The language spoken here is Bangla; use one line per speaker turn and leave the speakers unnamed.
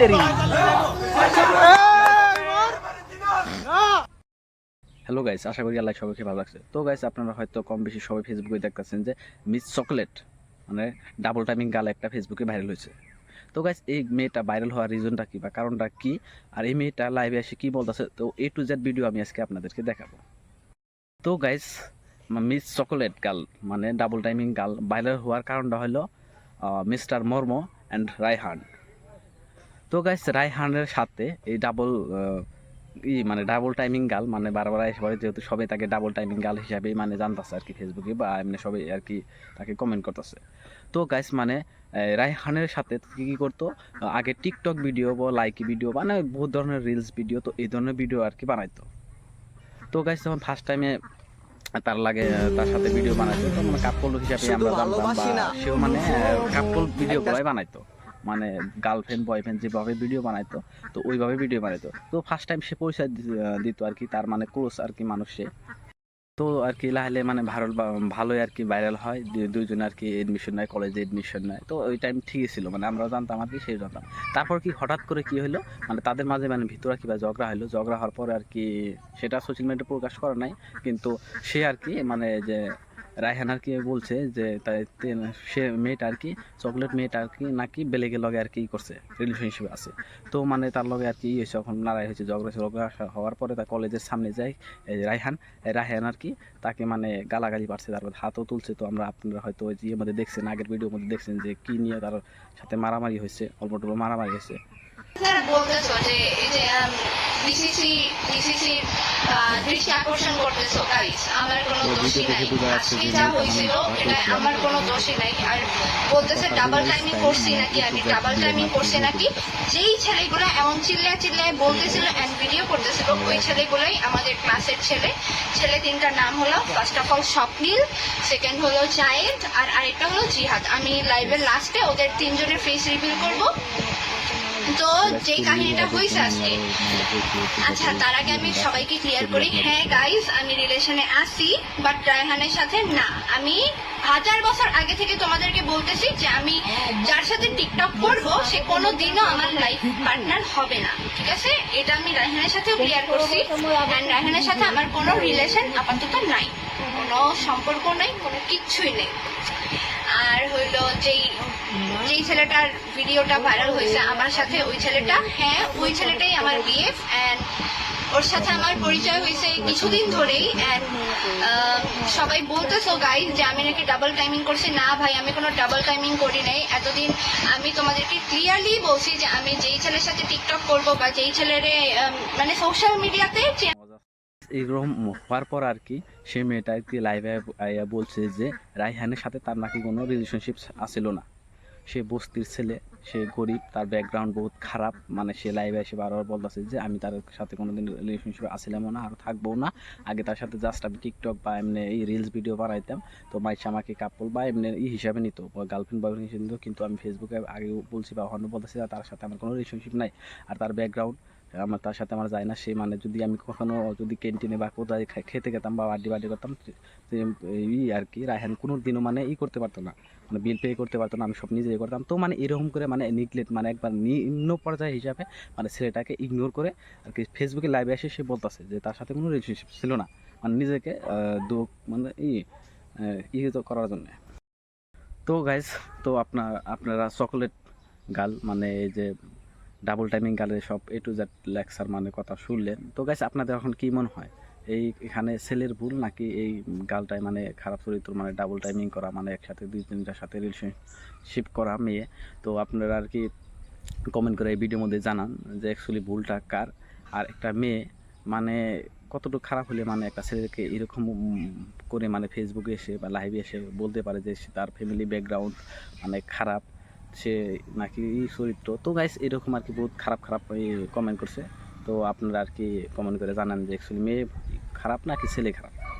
তেরি। হ্যালো গাইস, আশা করি আল্লাহ সবাইকে ভালো লাগছে। তো গাইস, আপনারা হয়তো কম বেশি সবাই ফেসবুকে দেখতেছেন যে মিস চকলেট মানে ডাবল টাইমিং গাল একটা ফেসবুকে ভাইরাল হয়েছে। তো গাইস, এই মেয়েটা ভাইরাল হওয়ার রিজনটা কি বা কারণটা কি, আর এই মেয়েটা লাইভে এসে কি বলতেছে, তো এ টু জেড ভিডিও আমি আজকে আপনাদেরকে দেখাবো। তো গাইস, মিস চকোলেট গার্ল মানে ডাবল টাইমিং গার্ল ভাইরাল হওয়ার কারণটা হলো মিস্টার মর্মো অ্যান্ড রায়হান। তো গাইস, রায়হানের সাথে এই মানে ডাবল টাইমিং গার্ল মানে বারবার এসে যেহেতু সবাই তাকে ডাবল টাইমিং গার্ল হিসাবেই মানে জানতেছে আর কি ফেসবুকে, বা এমনি সবাই আর কি তাকে কমেন্ট করতেছে। তো গাইস, মানে রায়হানের সাথে কী কী করতো, আগে টিকটক ভিডিও বা লাইকি ভিডিও মানে বহুত ধরনের রিলস ভিডিও, তো এই ধরনের ভিডিও আর কি বানাইতো। তো গাইস, যখন ফার্স্ট টাইমে তার সাথে ভিডিও বানাইতো, তো মানে কাপল হিসাবে আমরা জানতাম, বা সেও মানে কাপল ভিডিও গুলাই বানাইতো, মানে গার্লফ্রেন্ড বয়ফ্রেন্ড যেভাবে ভিডিও বানাইতো তো ওইভাবে ভিডিও বানাইতো। তো ফার্স্ট টাইম সে পরিচয় দিত আর কি, তার মানে ক্লোজ আর কি মানুষ সে। তো আর কি লাহলে মানে ভালোই আর কি ভাইরাল হয়, দুইজনে আর কি এডমিশন নেয়, কলেজে এডমিশন নেয়। তো ওই টাইম ঠিকই ছিল, মানে আমরা জানতাম আর কি, সেই জানতাম। তারপর কি হঠাৎ করে কি হলো, মানে তাদের মাঝে মানে ভিতরে কি বা ঝগড়া হলো, ঝগড়া হওয়ার পরে আর কি সেটা সোশ্যাল মিডিয়াতে প্রকাশ করা নাই, কিন্তু সে আর কি মানে যে রায়হান আর কি বলছে যে সে মেয়েটা আর কি চকলেট মেয়েটা আর কি নাকি বেলেগের লগে আর কি করছে, রিলেশনশিপ আছে। তো মানে তার লগে আর কি হয়েছে, এখন লড়াই হয়েছে, ঝগড়া হওয়ার পরে তার কলেজের সামনে যায় রায়হান রায়হান আর কি তাকে মানে গালাগালি পারছে, তারপর হাতও তুলছে। তো আপনারা হয়তো ওই যে মধ্যে দেখছেন, আগের ভিডিওর মধ্যে দেখছেন যে কি নিয়ে তার সাথে মারামারি হয়েছে, অল্প টল্প মারামারি হয়েছে।
বলতেছো যে এই যে বিসিসি দৃষ্টি আকর্ষণ করতেছো গাইস, আমার কোনো দোষই নাই, আজকে যা হয়েছিল এটা আমার কোনো দোষই নাই। আর বলতেছে ডাবল টাইমিং করছি নাকি, আমি ডাবল টাইমিং করছি নাকি, যেই ছেলেগুলো এমন চিল্লায় বলতেছিল এন্ড ভিডিও করতেছিল, ওই ছেলেগুলোই আমাদের ক্লাসের ছেলে তিনটার নাম হলো first of all Swapnil, second হলো জায়েদ, আর আরেকটা হলো জিহাদ। আমি লাইভের লাস্টে ওদের তিনজনের ফেস রিভিল করব। তো যেই কাহিনীটা হয়েছে আজকে, আচ্ছা তার আগে আমি সবাইকে ক্লিয়ার করি, হ্যাঁ গাইস আমি রিলেশনে আছি, বাট রায়হানের সাথে না। আমি 1000 বছর আগে থেকে তোমাদেরকে বলতেছি যে আমি যার সাথে টিকটক করবো সে কোনোদিনও আমার লাইফ পার্টনার হবে না, ঠিক আছে? এটা আমি রায়হানের সাথেও ক্লিয়ার করছি। অ্যান্ড রায়হানের সাথে আমার কোনো রিলেশন আপাতত নাই, কোনো সম্পর্ক নেই, কোনো কিচ্ছুই নেই। আর হইলো যেই ছেলেটার ভিডিওটা ভাইরাল হয়েছে আমার সাথে, ওই ছেলেটা, হ্যাঁ ওই ছেলেটাই আমার বিএফ, অ্যান্ড ওর সাথে আমার পরিচয় হয়েছে কিছুদিন ধরেই। অ্যান্ড সবাই বলতেছো গাইস যে আমি নাকি ডাবল টাইমিং করছি, না ভাই আমি কোনো ডাবল টাইমিং করি নাই। এতদিন আমি তোমাদেরকে ক্লিয়ারলি বলছি যে আমি যেই ছেলের সাথে টিকটক করবো বা যেই ছেলেরে মানে সোশ্যাল মিডিয়াতে
এইরকম হওয়ার পর আর কি সে মেয়েটা আর কি লাইভে আইয়া বলছে যে রায়হানের সাথে তার নাকি কোনো রিলেশনশিপ আসিল না, সে বস্তির ছেলে, সে গরিব, তার ব্যাকগ্রাউন্ড বহুত খারাপ। মানে সে লাইভে এসে বারবার বলতেছে যে আমি তার সাথে কোনোদিন রিলেশনশিপে আসিলামও না, আর থাকবো না। আগে তার সাথে জাস্ট আমি টিকটক বা এমনি এই রিলস ভিডিও বানাইতাম, তো মাইসা আমাকে কাপল বা এমনি হিসাবে নিত, গার্লফ্রেন্ড বয়ফ্রেন্ড হিসেবে নিত। কিন্তু আমি ফেসবুকে আগেও বলছি বা অন্য বলতেছি তার সাথে আমার কোনো রিলেশনশিপ নাই, আর তার ব্যাকগ্রাউন্ড তার সাথে আমার যায় না। সে মানে যদি আমি কখনো যদি ক্যান্টিনে বা কোথায় খেতে গেতাম বা বার্থডে করতাম, আর কি রায়হান কোনো দিনও মানে করতে পারতো না, মানে বিল পে করতে পারতো না, আমি সব নিজেই করতাম। তো মানে এরকম করে মানে নিগলেক্ট মানে একবার নিম্ন পর্যায়ে হিসাবে মানে ছেলেটাকে ইগনোর করে আর কি ফেসবুকে লাইভে এসে সে বলতেছে যে তার সাথে কোনো রিলেশনশিপ ছিল না, মানে নিজেকে মানে করার জন্য। তো গাইজ, তো আপনারা চকলেট গার্ল মানে এই যে ডাবল টাইমিং গার্লের সব এ টু জেড লেকচার মানে কথা শুনলেন। তো গাইজ, আপনাদের এখন কী মনে হয়, এখানে ছেলের ভুল নাকি এই গার্লটাই মানে খারাপ চরিত্র, মানে ডাবল টাইমিং করা, মানে একসাথে দুই তিনটার সাথে রিলেশনশিপ করা মেয়ে? তো আপনারা আর কি কমেন্ট করে এই ভিডিওর মধ্যে জানান যে অ্যাকচুয়ালি ভুলটা কার, আর একটা মেয়ে মানে কতটুকু খারাপ হলে মানে একটা ছেলেকে এরকম করে মানে ফেসবুকে এসে বা লাইভে এসে বলতে পারে যে তার ফ্যামিলি ব্যাকগ্রাউন্ড মানে খারাপ, সে নাকি চরিত্র। তো গাইস, এরকম আর কি বহুত খারাপ কমেন্ট করছে। তো আপনারা আর কি কমেন্ট করে জানান যে অ্যাকচুয়ালি মেয়ে খারাপ নাকি ছেলে খারাপ।